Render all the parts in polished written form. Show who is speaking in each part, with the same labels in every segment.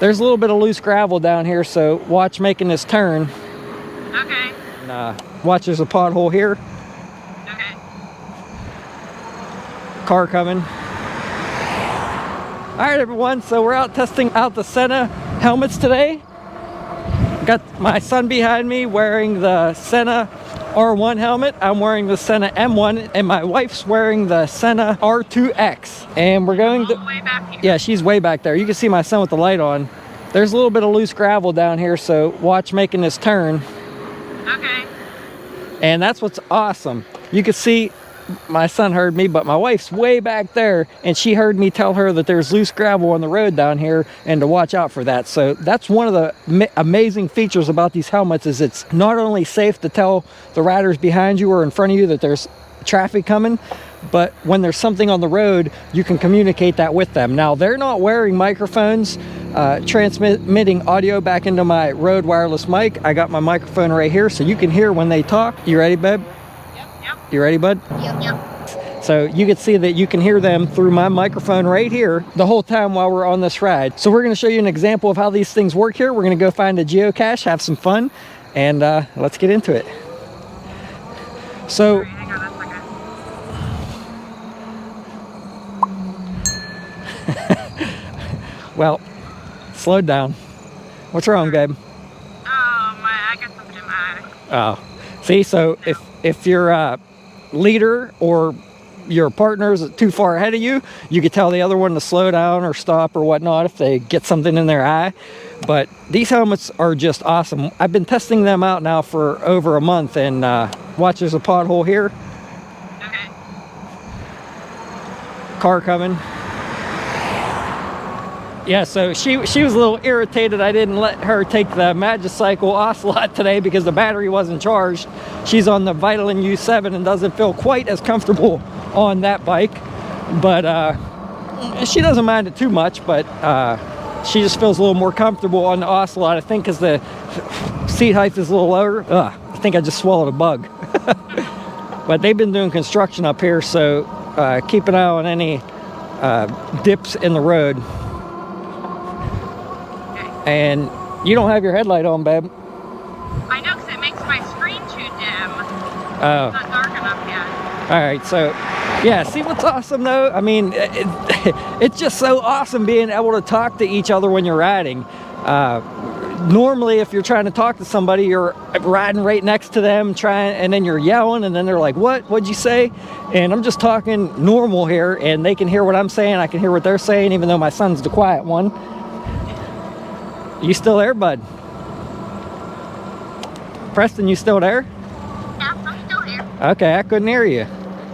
Speaker 1: There's a little bit of loose gravel down here, so watch making this turn.
Speaker 2: Okay.
Speaker 1: And, watch, there's a pothole here.
Speaker 2: Okay.
Speaker 1: Car coming. All right, everyone, so we're out testing out the Sena helmets today. Got my son behind me wearing the Sena R1 helmet. I'm wearing the Sena M1, and my wife's wearing the Sena R2X. And we're going to...
Speaker 2: All the way back here.
Speaker 1: Yeah, she's way back there. You can see my son with the light on. There's a little bit of loose gravel down here, so watch making this turn.
Speaker 2: Okay.
Speaker 1: And that's what's awesome. You can see my son heard me, but my wife's way back there, and she heard me tell her that there's loose gravel on the road down here and to watch out for that. So that's one of the amazing features about these helmets, is it's not only safe to tell the riders behind you or in front of you that there's traffic coming, but when there's something on the road, you can communicate that with them. Now, they're not wearing microphones transmitting audio back into my Rode wireless mic. I got my microphone right here, so you can hear when they talk. You ready, babe?
Speaker 2: Yep.
Speaker 1: You ready, bud?
Speaker 2: Yep.
Speaker 1: So you can see that you can hear them through my microphone right here the whole time while we're on this ride. So we're going to show you an example of how these things work here. We're going to go find a geocache, have some fun, and let's get into it. So,
Speaker 2: Sorry, hang on a second.
Speaker 1: well, slow down. What's wrong, babe?
Speaker 2: Oh, I got something in my eye.
Speaker 1: Oh, see, so if your leader or your partner is too far ahead of you, you could tell the other one to slow down or stop or whatnot if they get something in their eye. But these helmets are just awesome. I've been testing them out now for over a month, and watch, there's a pothole here.
Speaker 2: Okay.
Speaker 1: Car coming. Yeah, so she was a little irritated I didn't let her take the Magicycle Ocelot today because the battery wasn't charged. She's on the Vitalin U7 and doesn't feel quite as comfortable on that bike, but she doesn't mind it too much, but she just feels a little more comfortable on the Ocelot, I think, because the seat height is a little lower. I think I just swallowed a bug. But they've been doing construction up here, so keep an eye on any dips in the road. And you don't have your headlight on, babe.
Speaker 2: I know, because it makes my screen too dim.
Speaker 1: Oh.
Speaker 2: It's not dark enough yet.
Speaker 1: All right, so yeah, see what's awesome though? I mean, it's just so awesome being able to talk to each other when you're riding. Normally, if you're trying to talk to somebody, you're riding right next to them, and then you're yelling, and then they're like, what'd you say? And I'm just talking normal here, and they can hear what I'm saying, I can hear what they're saying, even though my son's the quiet one. You still there, bud? Preston, you still there?
Speaker 2: Yeah, I'm still here.
Speaker 1: Okay, I couldn't hear you.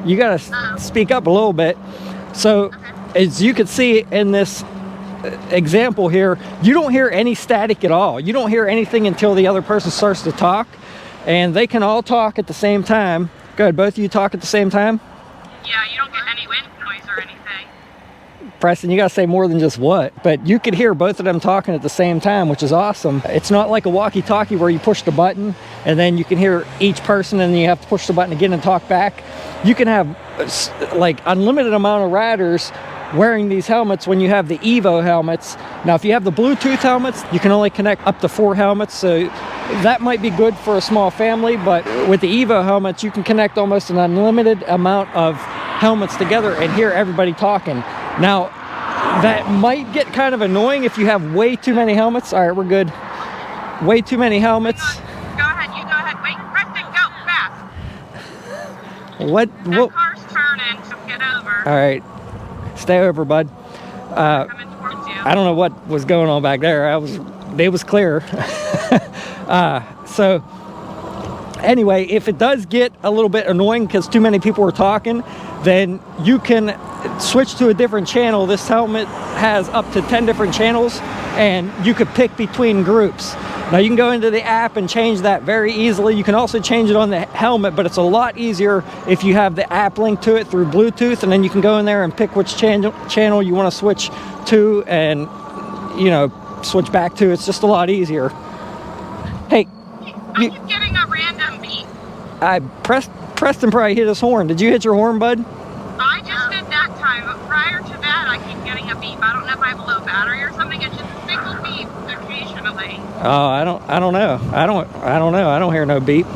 Speaker 1: You gotta speak up a little bit. So, as you can see in this example here, you don't hear any static at all. You don't hear anything until the other person starts to talk, and they can all talk at the same time. Good, both of you talk at the same time?
Speaker 2: Yeah, you don't get any wind noise or anything.
Speaker 1: Preston, you gotta say more than just what, but you could hear both of them talking at the same time, which is awesome. It's not like a walkie-talkie where you push the button and then you can hear each person and then you have to push the button again and talk back. You can have like unlimited amount of riders wearing these helmets when you have the Evo helmets. Now, if you have the Bluetooth helmets, you can only connect up to 4 helmets, so that might be good for a small family, but with the Evo helmets, you can connect almost an unlimited amount of helmets together and hear everybody talking. Now, that might get kind of annoying if you have way too many helmets. All right, we're good. Way too many helmets.
Speaker 2: Go ahead, you go ahead. Wait, Preston, go, fast.
Speaker 1: What?
Speaker 2: That car's turning, so get over.
Speaker 1: All right, stay over, bud.
Speaker 2: Coming towards you.
Speaker 1: I don't know what was going on back there. It was clear. So anyway, if it does get a little bit annoying because too many people are talking, then you can switch to a different channel. This helmet has up to 10 different channels, and you could pick between groups. Now you can go into the app and change that very easily. You can also change it on the helmet, but it's a lot easier if you have the app linked to it through Bluetooth, and then you can go in there and pick which channel you want to switch to and, you know, switch back to. It's just a lot easier. Hey,
Speaker 2: I keep getting a random beep.
Speaker 1: Preston probably hit his horn. Did you hit your horn, bud?
Speaker 2: I just did that time, but prior to that, I keep getting a beep. I don't know if I have a low battery or something. It's just a single beep.
Speaker 1: Oh, I don't know. I don't know. I don't hear no beep.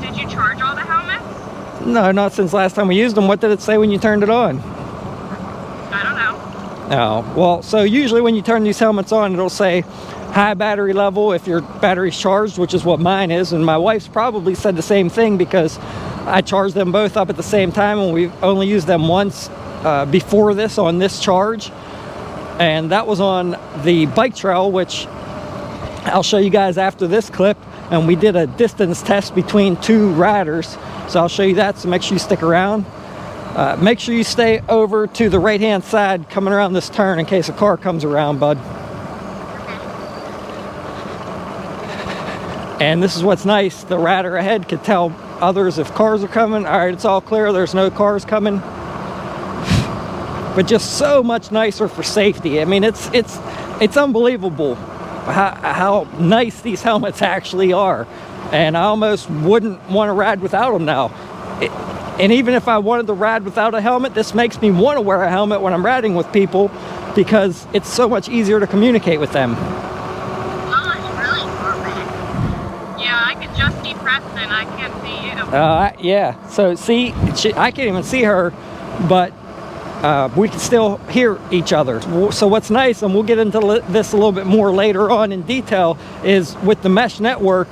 Speaker 2: Did you charge all the helmets?
Speaker 1: No, not since last time we used them. What did it say when you turned it on?
Speaker 2: I don't know.
Speaker 1: Oh, well, so usually when you turn these helmets on, it'll say high battery level if your battery's charged, which is what mine is. And my wife's probably said the same thing because I charged them both up at the same time, and we've only used them once before this on this charge. And that was on the bike trail, which I'll show you guys after this clip. And we did a distance test between two riders. So I'll show you that, so make sure you stick around. Make sure you stay over to the right-hand side coming around this turn in case a car comes around, bud. And this is what's nice. The rider ahead could tell others if cars are coming. All right, it's all clear. There's no cars coming. But just so much nicer for safety. I mean, it's unbelievable how nice these helmets actually are. And I almost wouldn't want to ride without them now. And even if I wanted to ride without a helmet, this makes me want to wear a helmet when I'm riding with people because it's so much easier to communicate with them.
Speaker 2: Oh, it's really far back. Yeah, I could just see Preston. I can't see you.
Speaker 1: Yeah, so see, I can't even see her, but we can still hear each other. So what's nice, and we'll get into this a little bit more later on in detail, is with the mesh network,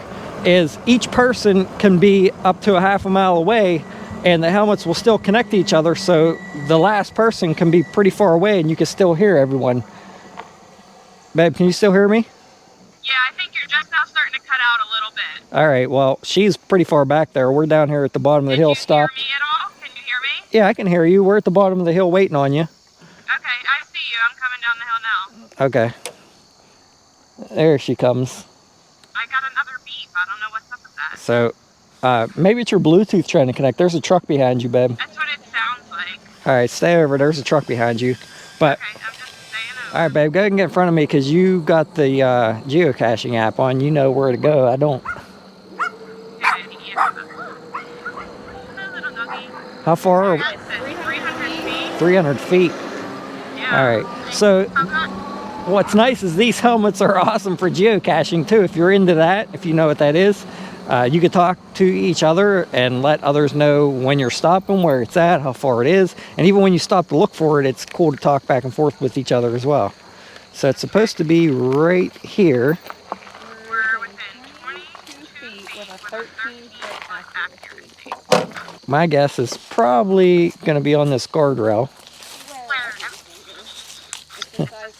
Speaker 1: is each person can be up to a half a mile away, and the helmets will still connect to each other, so the last person can be pretty far away and you can still hear everyone. Babe, can you still hear me?
Speaker 2: Yeah, I think you're just now starting to cut out a little bit.
Speaker 1: All right, well, she's pretty far back there. We're down here at the bottom of the hill stopped.
Speaker 2: Can you hear me at all? Can you hear me?
Speaker 1: Yeah, I can hear you. We're at the bottom of the hill waiting on you.
Speaker 2: Okay, I see you. I'm coming down the hill now.
Speaker 1: Okay. There she comes.
Speaker 2: I got another beep. I don't know what's up with that.
Speaker 1: So, maybe it's your Bluetooth trying to connect. There's a truck behind you, babe.
Speaker 2: That's what it sounds like.
Speaker 1: All right, stay over. There's a truck behind you. But,
Speaker 2: Okay, I'm just staying over.
Speaker 1: all right, babe, go ahead and get in front of me because you got the geocaching app on. You know where to go. I don't.
Speaker 2: Good idiot. Hello, little doggy.
Speaker 1: How far are we?
Speaker 2: 300 feet.
Speaker 1: 300 feet.
Speaker 2: Yeah.
Speaker 1: All right. So, what's nice is these helmets are awesome for geocaching too. If you're into that, if you know what that is, you can talk to each other and let others know when you're stopping, where it's at, how far it is. And even when you stop to look for it, it's cool to talk back and forth with each other as well. So it's supposed to be right here.
Speaker 2: We're within 22 feet with a 13-foot accuracy.
Speaker 1: My guess is probably going to be on this guardrail.
Speaker 2: Where? It's a size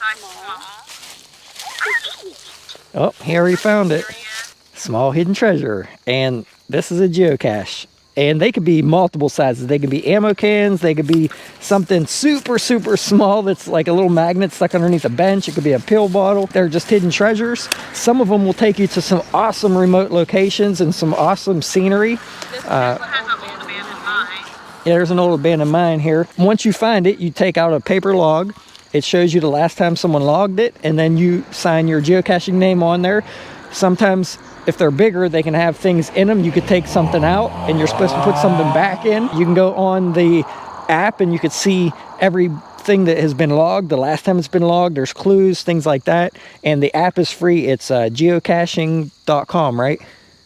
Speaker 2: small.
Speaker 1: Oh, he already found it.
Speaker 2: There he is.
Speaker 1: Small hidden treasure. And this is a geocache. And they could be multiple sizes. They could be ammo cans. They could be something super, super small that's like a little magnet stuck underneath a bench. It could be a pill bottle. They're just hidden treasures. Some of them will take you to some awesome remote locations and some awesome scenery.
Speaker 2: This has an old abandoned mine.
Speaker 1: Yeah, there's an old abandoned mine here. Once you find it, you take out a paper log. It shows you the last time someone logged it, and then you sign your geocaching name on there. Sometimes, if they're bigger, they can have things in them. You could take something out, and you're supposed to put something back in. You can go on the app, and you could see everything that has been logged, the last time it's been logged. There's clues, things like that. And the app is free. It's geocaching.com, right?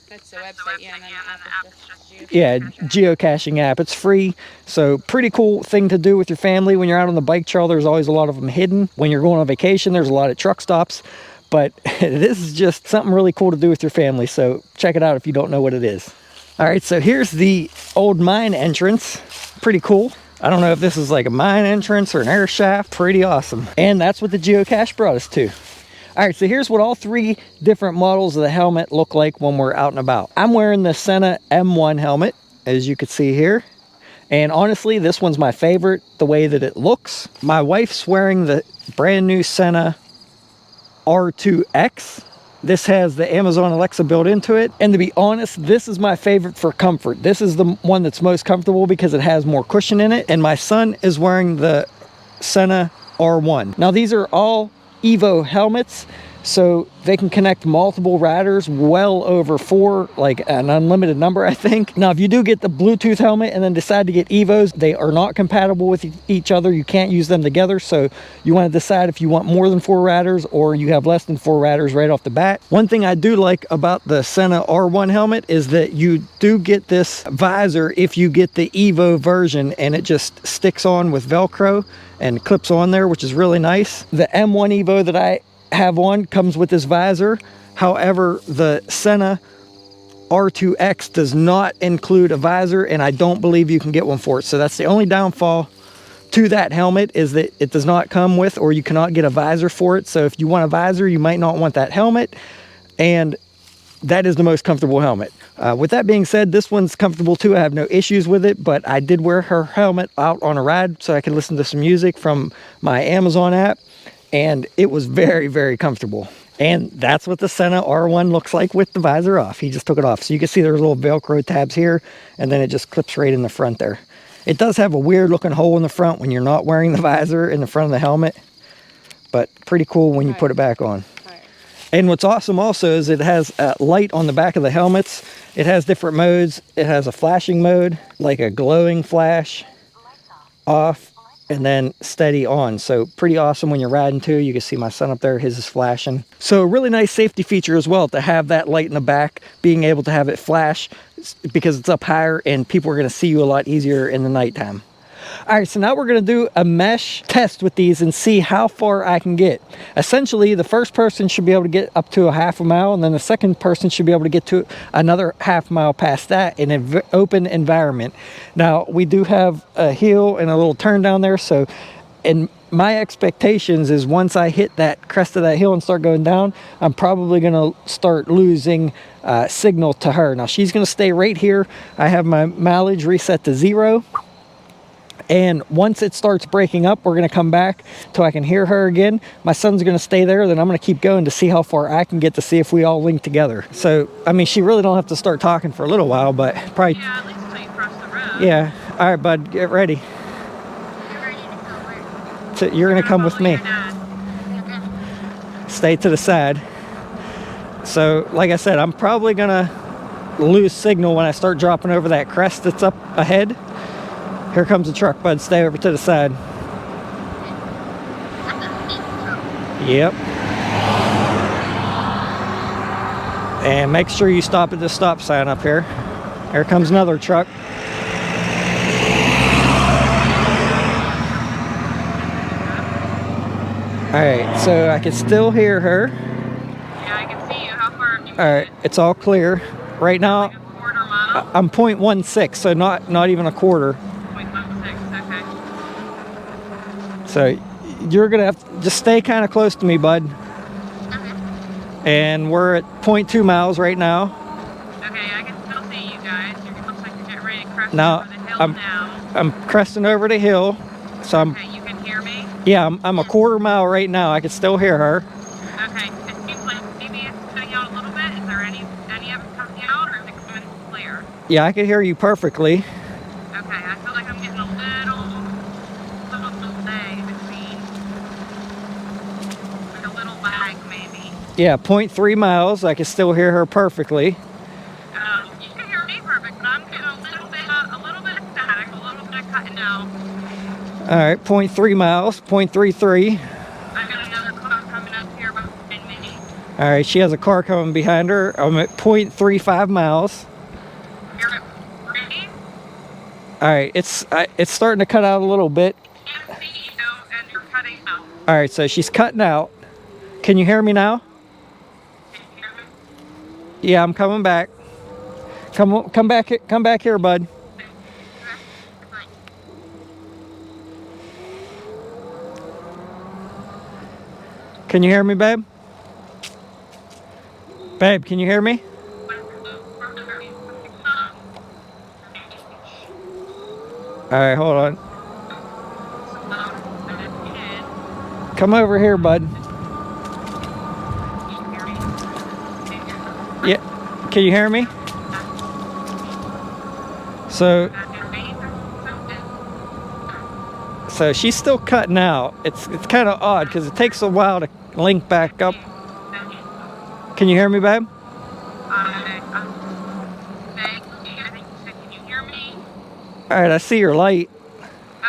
Speaker 2: That's the website, yeah, and then the app is just
Speaker 1: Yeah, geocaching app. It's free. So pretty cool thing to do with your family when you're out on the bike trail. There's always a lot of them hidden. When you're going on vacation, there's a lot of truck stops. But this is just something really cool to do with your family. So check it out if you don't know what it is. All right, so here's the old mine entrance. Pretty cool. I don't know if this is like a mine entrance or an air shaft. Pretty awesome. And that's what the geocache brought us to. All right, so here's what all three different models of the helmet look like when we're out and about. I'm wearing the Sena M1 helmet, as you can see here. And honestly, this one's my favorite, the way that it looks. My wife's wearing the brand new Sena R2X. This has the Amazon Alexa built into it. And to be honest, this is my favorite for comfort. This is the one that's most comfortable because it has more cushion in it. And my son is wearing the Sena R1. Now, these are all Evo helmets, So they can connect multiple routers, well over 4, like an unlimited number, I think. Now, if you do get the Bluetooth helmet and then decide to get Evos, they are not compatible with each other. You can't use them together. So you want to decide if you want more than 4 routers or you have less than 4 routers right off the bat. One thing I do like about the Sena R1 helmet is that you do get this visor if you get the Evo version, and it just sticks on with Velcro and clips on there, which is really nice. The M1 Evo that I have on comes with this visor. However, the Sena R2X does not include a visor, and I don't believe you can get one for it. So that's the only downfall to that helmet, is that it does not come with, or you cannot get a visor for it. So if you want a visor, you might not want that helmet, and that is the most comfortable helmet. With that being said, this one's comfortable too. I have no issues with it, but I did wear her helmet out on a ride so I could listen to some music from my Amazon app, and it was very, very comfortable. And that's what the Sena R1 looks like with the visor off. He just took it off. So you can see there's little Velcro tabs here, and then it just clips right in the front there. It does have a weird looking hole in the front when you're not wearing the visor in the front of the helmet, but pretty cool when you put it back on. And what's awesome also is it has a light on the back of the helmets. It has different modes. It has a flashing mode, like a glowing flash, off, and then steady on. So pretty awesome when you're riding too. You can see my son up there, his is flashing. So a really nice safety feature as well to have that light in the back, being able to have it flash because it's up higher and people are going to see you a lot easier in the nighttime. All right, so now we're going to do a mesh test with these and see how far I can get. Essentially, the first person should be able to get up to a half a mile, and then the second person should be able to get to another half mile past that in an open environment. Now, we do have a hill and a little turn down there, so in my expectations is once I hit that crest of that hill and start going down, I'm probably going to start losing signal to her. Now, she's going to stay right here. I have my mileage reset to 0. And once it starts breaking up, we're going to come back till I can hear her again. My son's going to stay there. Then I'm going to keep going to see how far I can get to see if we all link together. So, I mean, she really don't have to start talking for a little while, but probably...
Speaker 2: Yeah, at least until you cross the road.
Speaker 1: Yeah. All right, bud, get ready.
Speaker 2: You're ready to go where?
Speaker 1: So you're going to come with me. Stay to the side. So, like I said, I'm probably going to lose signal when I start dropping over that crest that's up ahead. Here comes the truck, bud. Stay over to the side. Yep. And make sure you stop at the stop sign up here. Here comes another truck. Alright, so I can still hear her.
Speaker 2: Yeah, I can see you. How far have you
Speaker 1: Alright, it's all clear. Right now,
Speaker 2: like a quarter mile?
Speaker 1: I'm 0.16, so not even a quarter.
Speaker 2: 0.16, okay.
Speaker 1: So you're gonna have to just stay kind of close to me, bud.
Speaker 2: Okay.
Speaker 1: And we're at 0.2 miles right now.
Speaker 2: Okay, I can still see you guys. It looks like you're getting ready to crest
Speaker 1: Now,
Speaker 2: over the hill now.
Speaker 1: I'm cresting over the hill, so
Speaker 2: Okay, you can hear me?
Speaker 1: yeah, I'm a quarter mile right now. I can still hear her.
Speaker 2: Okay, it seems like maybe it's cutting out a little bit. Is there any of it coming out, or is it coming clear?
Speaker 1: Yeah, I can hear you perfectly.
Speaker 2: Okay, I feel like I'm getting a little delay between, like a little lag maybe.
Speaker 1: Yeah, 0.3 miles. I can still hear her perfectly.
Speaker 2: You can hear me perfect, but I'm getting a little bit of static, a little bit of cutting out.
Speaker 1: All right, 0.3 miles, 0.33.
Speaker 2: I got another car coming up here behind me.
Speaker 1: All right, she has a car coming behind her. I'm at 0.35 miles.
Speaker 2: You're at 3?
Speaker 1: All right, it's starting to cut out a little bit.
Speaker 2: Can't see you, and you're cutting out.
Speaker 1: All right, so she's cutting out. Can you hear me now?
Speaker 2: Can you hear me?
Speaker 1: Yeah, I'm coming back. Come back here, bud. Can you hear me, babe? Babe, can you hear me? All right, hold on. Come over here, bud. Yeah, can you hear me? So she's still cutting out. It's kind of odd because it takes a while to link back up. Can you hear me, babe?
Speaker 2: Can you hear me?
Speaker 1: All right, I see your light.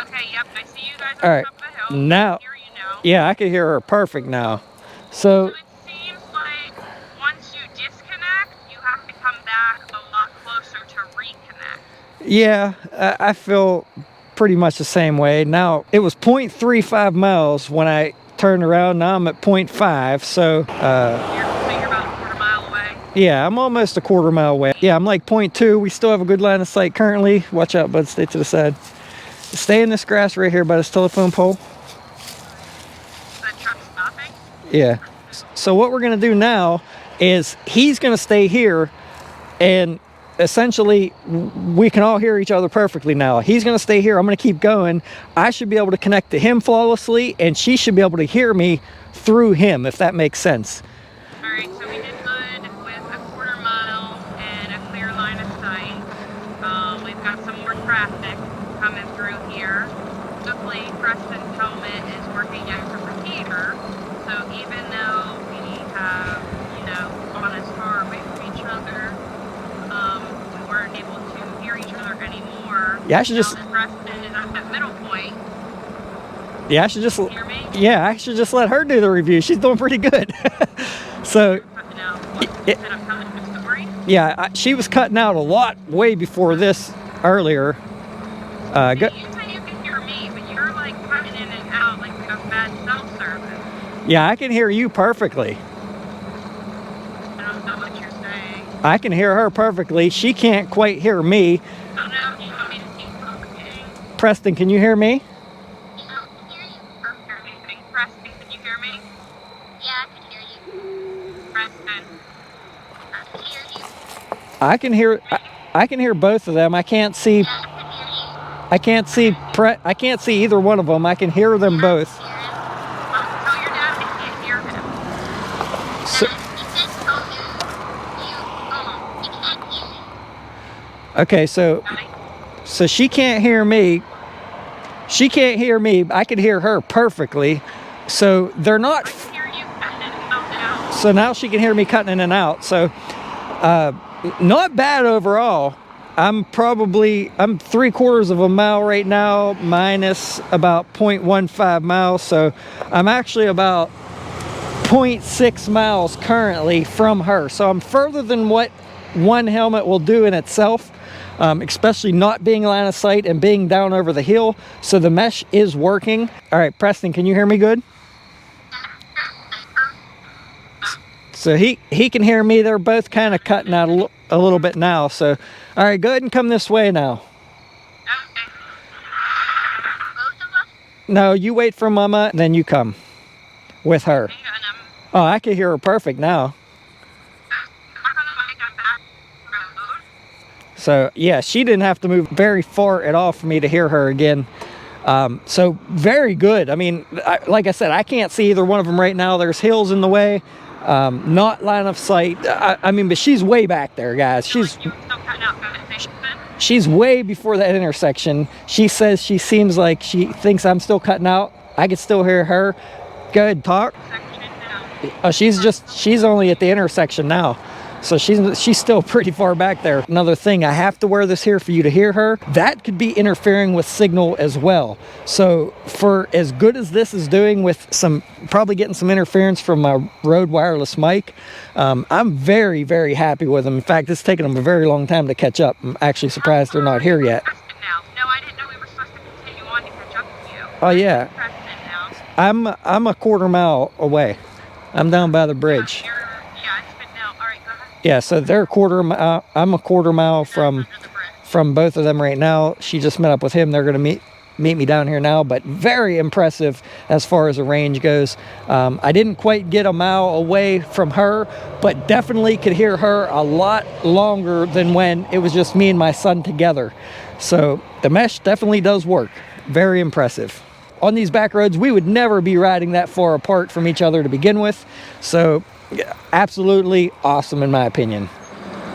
Speaker 2: Okay, yep, I see you guys
Speaker 1: All
Speaker 2: on
Speaker 1: right,
Speaker 2: top of the hill.
Speaker 1: now,
Speaker 2: I hear you now.
Speaker 1: yeah, I can hear her perfect now.
Speaker 2: So
Speaker 1: So,
Speaker 2: it seems like once you disconnect, you have to come back a lot closer to reconnect.
Speaker 1: yeah, I feel pretty much the same way. Now, it was 0.35 miles when I turned around. Now I'm at 0.5, so,
Speaker 2: So you're about a quarter mile away.
Speaker 1: yeah, I'm almost a quarter mile away. Yeah, I'm like 0.2. We still have a good line of sight currently. Watch out, bud. Stay to the side. Stay in this grass right here by this telephone pole.
Speaker 2: Is that truck stopping?
Speaker 1: Yeah. So what we're going to do now is he's going to stay here, and essentially we can all hear each other perfectly now. He's going to stay here. I'm going to keep going. I should be able to connect to him flawlessly, and she should be able to hear me through him, if that makes sense.
Speaker 2: All right, so we did good with a quarter mile and a clear line of sight. We've got some more traffic coming through here. Luckily, Preston's helmet is working as a repeater, so even though we have, you know, gone as far away from each other, we weren't able to hear each other anymore.
Speaker 1: Yeah, I should just.
Speaker 2: Now that Preston is at that middle point.
Speaker 1: Yeah, I should just.
Speaker 2: Hear me?
Speaker 1: Yeah, I should just let her do the review. She's doing pretty good. So. Yeah, she was cutting out a lot way before this earlier.
Speaker 2: You say you can hear me, but you're like cutting in and out like you have bad cell service.
Speaker 1: Yeah, I can hear you perfectly.
Speaker 2: I don't know what you're saying.
Speaker 1: I can hear her perfectly. She can't quite hear me.
Speaker 2: I don't know if you want me to keep talking.
Speaker 1: Preston, can you hear me?
Speaker 2: I can hear you. Preston, can you hear me? Yeah, I can hear you. Preston, I can hear you.
Speaker 1: I can hear both of them. I can't see.
Speaker 2: Yeah, I can hear you.
Speaker 1: I can't see either one of them. I can hear them both.
Speaker 2: Tell your dad I can't hear him.
Speaker 1: So,
Speaker 2: He said tell you can't hear you.
Speaker 1: okay, so she can't hear me. She can't hear me. I can hear her perfectly. So they're not.
Speaker 2: I can hear you cutting in and out now.
Speaker 1: So now she can hear me cutting in and out. So not bad overall. I'm 3/4 of a mile right now, minus about 0.15 miles. So I'm actually about 0.6 miles currently from her. So I'm further than what one helmet will do in itself, especially not being line of sight and being down over the hill. So the mesh is working. All right, Preston, can you hear me good? So he can hear me. They're both kind of cutting out a little bit now. So, all right, go ahead and come this way now.
Speaker 2: Okay. Both of us?
Speaker 1: No, you wait for Mama, then you come with her.
Speaker 2: Hang on,
Speaker 1: Oh, I can hear her perfect now. So, yeah, she didn't have to move very far at all for me to hear her again. So, very good. I mean, like I said, I can't see either one of them right now. There's hills in the way. Not line of sight. I mean, but she's way back there, guys. She's way before that intersection. She says she seems like she thinks I'm still cutting out. I can still hear her. Go ahead, talk. Oh, she's only at the intersection now. So she's still pretty far back there. Another thing, I have to wear this here for you to hear her. That could be interfering with signal as well. So for as good as this is doing with probably getting some interference from my Rode wireless mic, I'm very, very happy with them. In fact, it's taken them a very long time to catch up. I'm actually surprised they're not here yet.
Speaker 2: No, I didn't know we were supposed to continue on to catch up with you.
Speaker 1: Oh yeah. I'm a quarter mile away. I'm down by the bridge. Yeah, so they're a quarter mile. I'm a quarter mile from both of them right now. She just met up with him. They're going to meet me down here now, but very impressive as far as the range goes. I didn't quite get a mile away from her, but definitely could hear her a lot longer than when it was just me and my son together. So the mesh definitely does work. Very impressive. On these back roads, we would never be riding that far apart from each other to begin with. So absolutely awesome in my opinion.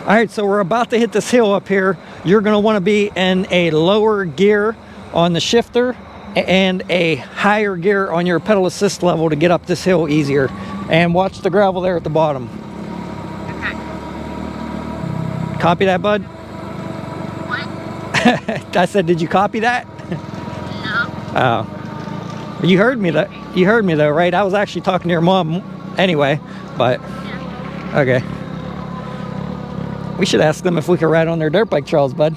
Speaker 1: All right, so we're about to hit this hill up here. You're going to want to be in a lower gear on the shifter and a higher gear on your pedal assist level to get up this hill easier. And watch the gravel there at the bottom. Copy that, bud?
Speaker 3: What?
Speaker 1: I said, did you copy that?
Speaker 3: No.
Speaker 1: Oh. You heard me though. You heard me though, right? I was actually talking to your mom anyway, but
Speaker 3: Yeah.
Speaker 1: okay. We should ask them if we could ride on their dirt bike trails, bud,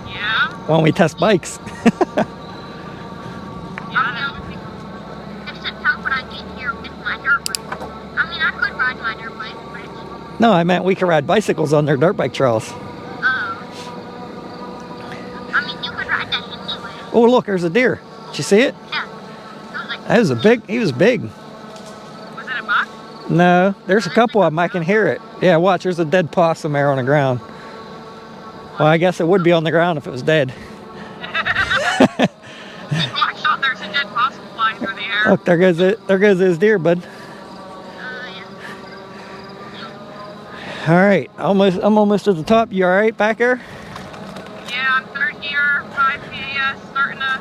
Speaker 2: Yeah.
Speaker 1: when we test bikes.
Speaker 3: If it's how could I get here with my dirt bike? I mean, I could ride my dirt bike, but it's...
Speaker 1: No, I meant we could ride bicycles on their dirt bike trails.
Speaker 3: Oh. I mean, you could ride that anyway.
Speaker 1: Oh, look, there's a deer. Did you see it?
Speaker 3: Yeah. It was like...
Speaker 1: That was a big, he was big.
Speaker 2: Was it a buck?
Speaker 1: No, there's a couple of them. I can hear it. Yeah, watch, there's a dead possum there on the ground. Well, I guess it would be on the ground if it was dead.
Speaker 2: I thought there's a dead possum flying through the air.
Speaker 1: Look, there goes it. There goes his deer, bud.
Speaker 3: yeah.
Speaker 1: All right, I'm almost at the top. You all right back there?
Speaker 2: Yeah, I'm third gear, 5 PAS, starting to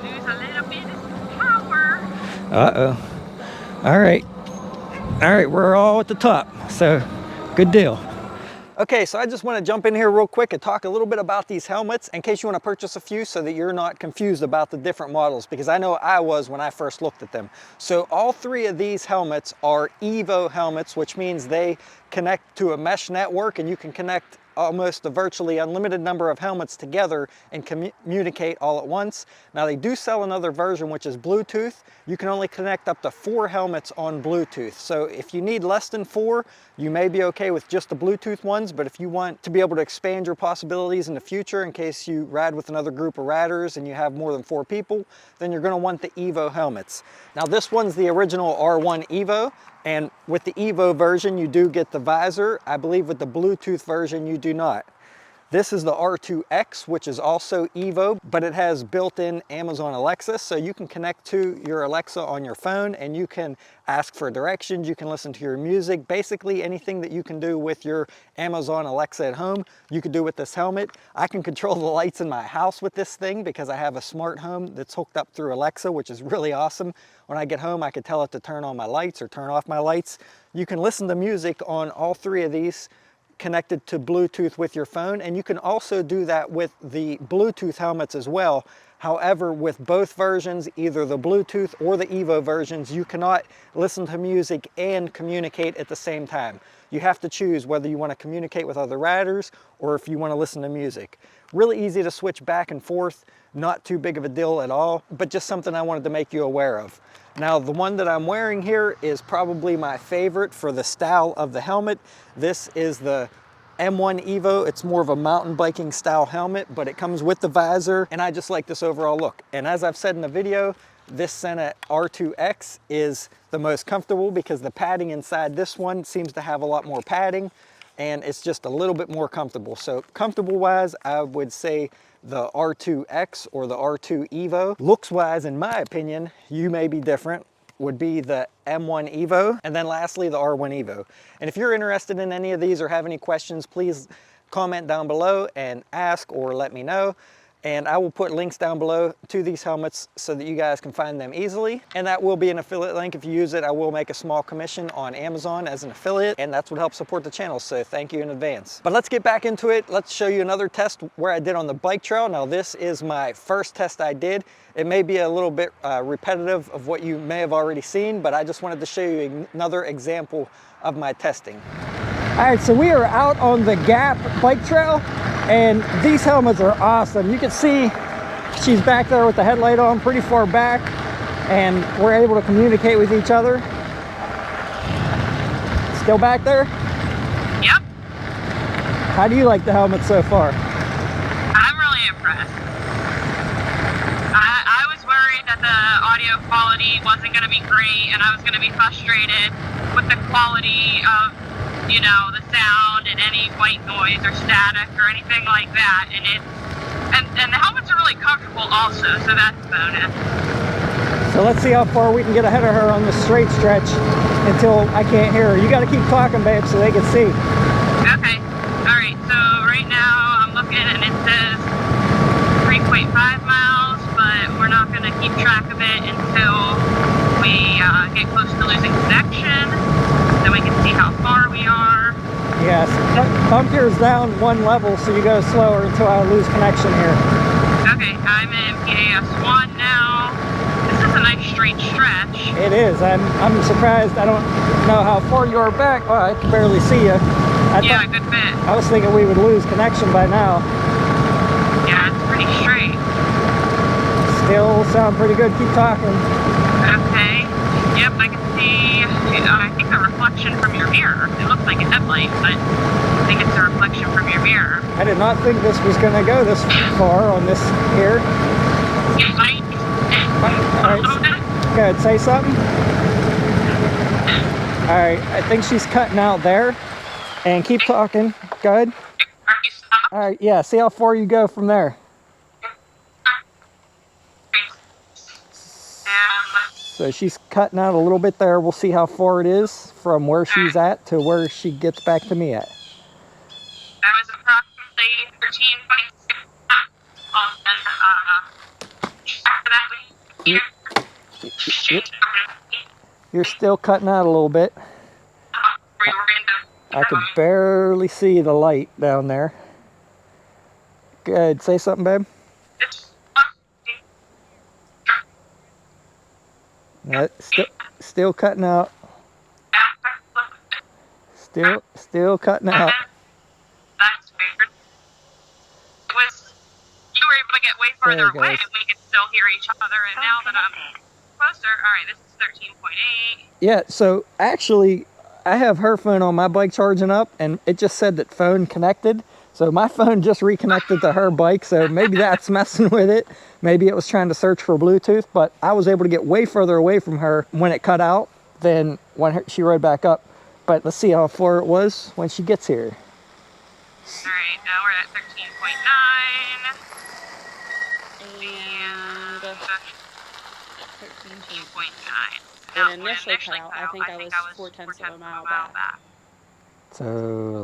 Speaker 2: lose a little bit of power.
Speaker 1: Uh-oh. All right. All right, we're all at the top, so good deal. Okay, so I just want to jump in here real quick and talk a little bit about these helmets in case you want to purchase a few so that you're not confused about the different models, because I know I was when I first looked at them. So all three of these helmets are Evo helmets, which means they connect to a mesh network and you can connect almost a virtually unlimited number of helmets together and communicate all at once. Now they do sell another version which is Bluetooth. You can only connect up to 4 helmets on Bluetooth. So if you need less than 4, you may be okay with just the Bluetooth ones, but if you want to be able to expand your possibilities in the future in case you ride with another group of riders and you have more than 4 people, then you're going to want the Evo helmets. Now this one's the original R1 Evo. And with the Evo version, you do get the visor. I believe with the Bluetooth version, you do not. This is the R2X, which is also Evo, but it has built-in Amazon Alexa, so you can connect to your Alexa on your phone and you can ask for directions, you can listen to your music, basically anything that you can do with your Amazon Alexa at home, you can do with this helmet. I can control the lights in my house with this thing because I have a smart home that's hooked up through Alexa, which is really awesome. When I get home, I can tell it to turn on my lights or turn off my lights. You can listen to music on all 3 of these connected to Bluetooth with your phone, and you can also do that with the Bluetooth helmets as well. However, with both versions, either the Bluetooth or the Evo versions, you cannot listen to music and communicate at the same time. You have to choose whether you want to communicate with other riders or if you want to listen to music. Really easy to switch back and forth, not too big of a deal at all, but just something I wanted to make you aware of. Now, the one that I'm wearing here is probably my favorite for the style of the helmet. This is the M1 Evo. It's more of a mountain biking style helmet, but it comes with the visor, and I just like this overall look. And as I've said in the video, this Sena R2X is the most comfortable because the padding inside this one seems to have a lot more padding, and it's just a little bit more comfortable. So comfortable wise, I would say the R2X or the R2 Evo. Looks wise, in my opinion, you may be different, would be the M1 Evo, and then lastly the R1 Evo. And if you're interested in any of these or have any questions, please comment down below and ask or let me know. And I will put links down below to these helmets so that you guys can find them easily. And that will be an affiliate link. If you use it, I will make a small commission on Amazon as an affiliate, and that's what helps support the channel, so thank you in advance. But let's get back into it. Let's show you another test where I did on the bike trail. Now this is my first test I did. It may be a little bit repetitive of what you may have already seen, but I just wanted to show you another example of my testing. All right, so we are out on the Gap bike trail, and these helmets are awesome. You can see she's back there with the headlight on pretty far back, and we're able to communicate with each other. Still back there?
Speaker 2: Yep.
Speaker 1: How do you like the helmet so far?
Speaker 2: I'm really impressed. I was worried that the audio quality wasn't going to be great, and I was going to be frustrated with the quality of, you know, the sound and any white noise or static or anything like that. And the helmets are really comfortable also, so that's a bonus.
Speaker 1: So let's see how far we can get ahead of her on this straight stretch until I can't hear her. You got to keep talking, babe, so they can see.
Speaker 2: Okay. All right. So right now I'm looking and it says 3.5 miles, but we're not going to keep track of it until we get close to losing connection. Then we can see how far we are.
Speaker 1: Yes, pump yours down one level so you go slower until I lose connection here.
Speaker 2: Okay, I'm in PAS1 now. This is a nice straight stretch.
Speaker 1: It is. I'm surprised. I don't know how far you are back. Oh, I can barely see you.
Speaker 2: Yeah, a good bit.
Speaker 1: I was thinking we would lose connection by now.
Speaker 2: Yeah, it's pretty straight.
Speaker 1: Still sound pretty good. Keep talking.
Speaker 2: Okay. Yep, I can see, I think a reflection from your mirror. It looks like a headlight, but I think it's a reflection from your mirror.
Speaker 1: I did not think this was going to go this far on this here. All right. Good. Say something. All right. I think she's cutting out there. And keep talking. Good.
Speaker 2: Are you stopped?
Speaker 1: All right. Yeah. See how far you go from there. So she's cutting out a little bit there. We'll see how far it is from where she's at to where she gets back to me at.
Speaker 2: That was approximately 13.6.
Speaker 1: You're still cutting out a little bit. I could barely see the light down there. Good. Say something, babe. Still cutting out. Still cutting out.
Speaker 2: That's weird. It was, you were able to get way further away and we could still hear each other, and now that I'm closer, alright, this is 13.8.
Speaker 1: Yeah, so actually I have her phone on my bike charging up and it just said that phone connected. So my phone just reconnected to her bike, so maybe that's messing with it. Maybe it was trying to search for Bluetooth, but I was able to get way further away from her when it cut out than when she rode back up. But let's see how far it was when she gets here.
Speaker 2: Alright, now we're at 13.9. And 13.9.
Speaker 4: When initially cut out, I think I was 4/10 of a mile back.
Speaker 1: So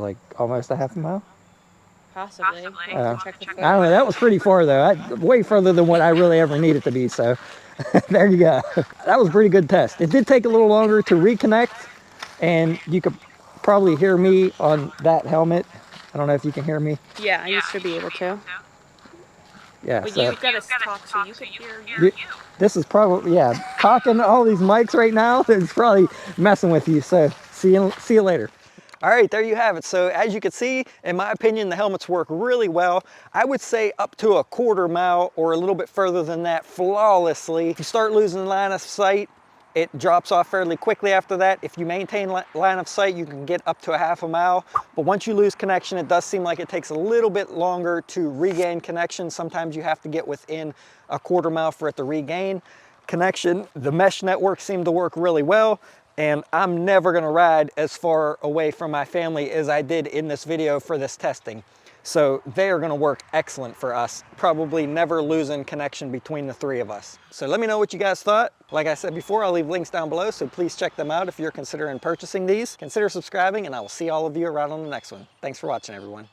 Speaker 1: like almost a half a mile?
Speaker 4: Possibly.
Speaker 1: I don't know, that was pretty far though. Way further than what I really ever needed to be, so there you go. That was a pretty good test. It did take a little longer to reconnect, and you could probably hear me on that helmet. I don't know if you can hear me.
Speaker 4: Yeah, I used to be able to.
Speaker 1: Yeah,
Speaker 4: But
Speaker 1: so
Speaker 4: you've got to talk so you can hear you.
Speaker 1: this is probably, yeah, talking to all these mics right now is probably messing with you, so see you later. All right, there you have it. So as you can see, in my opinion, the helmets work really well. I would say up to a quarter mile or a little bit further than that flawlessly. If you start losing line of sight, it drops off fairly quickly after that. If you maintain line of sight, you can get up to a half a mile. But once you lose connection, it does seem like it takes a little bit longer to regain connection. Sometimes you have to get within a quarter mile for it to regain connection. The mesh network seemed to work really well. And I'm never gonna ride as far away from my family as I did in this video for this testing. So they are gonna work excellent for us, probably never losing connection between the three of us. So let me know what you guys thought. Like I said before, I'll leave links down below, so please check them out if you're considering purchasing these. Consider subscribing, and I will see all of you around on the next one. Thanks for watching, everyone.